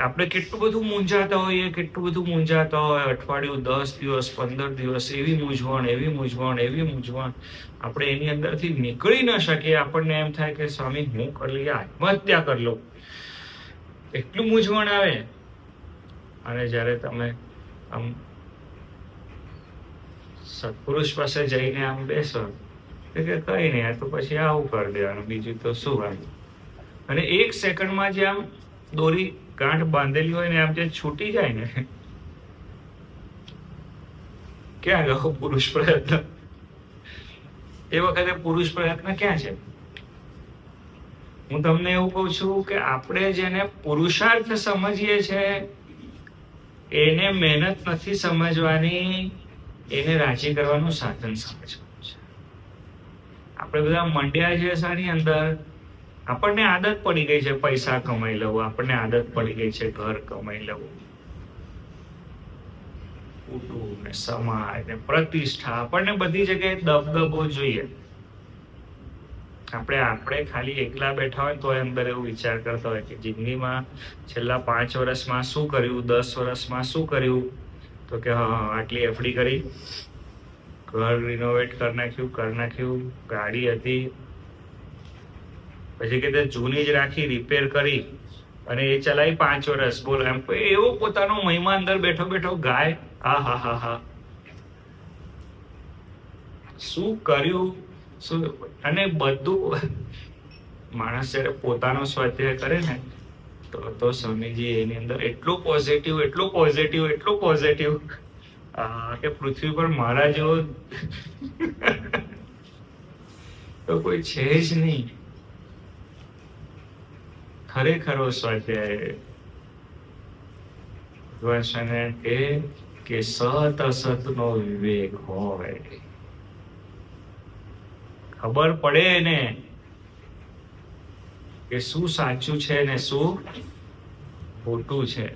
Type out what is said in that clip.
આપણે કેટલું બધું મૂંઝાતા હોય, અઠવાડિયું, 10 દિવસ, 15 દિવસ, એવી મૂંઝવણ આપણે એની અંદરથી નીકળી ન શકીએ. આપણને એમ થાય કે સ્વામી હું કરી લઈએ, આત્મહત્યા કરી લઉં, એટલું મૂંઝવણ આવે. અને જ્યારે તમે આમ સત્પુરુષ પાસે જઈને આમ બેસો કે કઈ નહીં, આ તો પછી આવું કરી દેવાનું, બીજું તો શું આવ્યું. અને 1 સેકન્ડમાં જે આમ દોરી ગાંઠ બાંધેલી હોય ને આમ જે છૂટી જાય ને, ક્યાં ગયો પુરુષ પ્રયત્ન? એ વખતે પુરુષ પ્રયત્ન ક્યાં છે? હું તમને એવું કહું છું કે આપણે જેને પુરુષાર્થ સમજીએ છીએ એને મહેનત નથી સમજવાની, એને રાજી કરવાનું સાધન સમજવાનું છે. આપણે બધા મંડ્યા છે શાની અંદર? આપણને આદત પડી ગઈ છે પૈસા કમાઈ લેવું, આપણને આદત પડી ગઈ છે ઘર કમાઈ લેવું, કુટુંબ ને સમાજ ને પ્રતિષ્ઠા, આપણને બધી જગ્યાએ દબદબો જોઈએ. આપણે ખાલી એકલા બેઠા હોય તો અંદર એવું વિચાર કરતા હોય કે જિંદગીમાં છેલ્લા 5 વર્ષમાં શું કર્યું, 10 વર્ષમાં શું કર્યું, તો કે હા આટલી એફડી કરી, ઘર રિનોવેટ કરી નાખ્યું, ગાડી હતી, પછી કે જૂની જ રાખી, રિપેર કરી અને એ ચલાવી 5 વર્ષ. બોલો, એમ એવો પોતાનો મહિમા અંદર બેઠો બેઠો ગાય. હા, શું કર્યું, શું. અને બધું માણસ જયારે પોતાનો સ્વાધ્યાય કરે ને તો સ્વામીજી એની અંદર એટલું પોઝિટિવ કે પૃથ્વી પર મારા જેવો તો કોઈ છે જ નહીં. ખરેખરો સ્વાધ્યાય ભગવાન કે સત અસત નો વિવેક હોય, ખબર પડે ને કે શું સાચું છે ને શું ખોટું છે.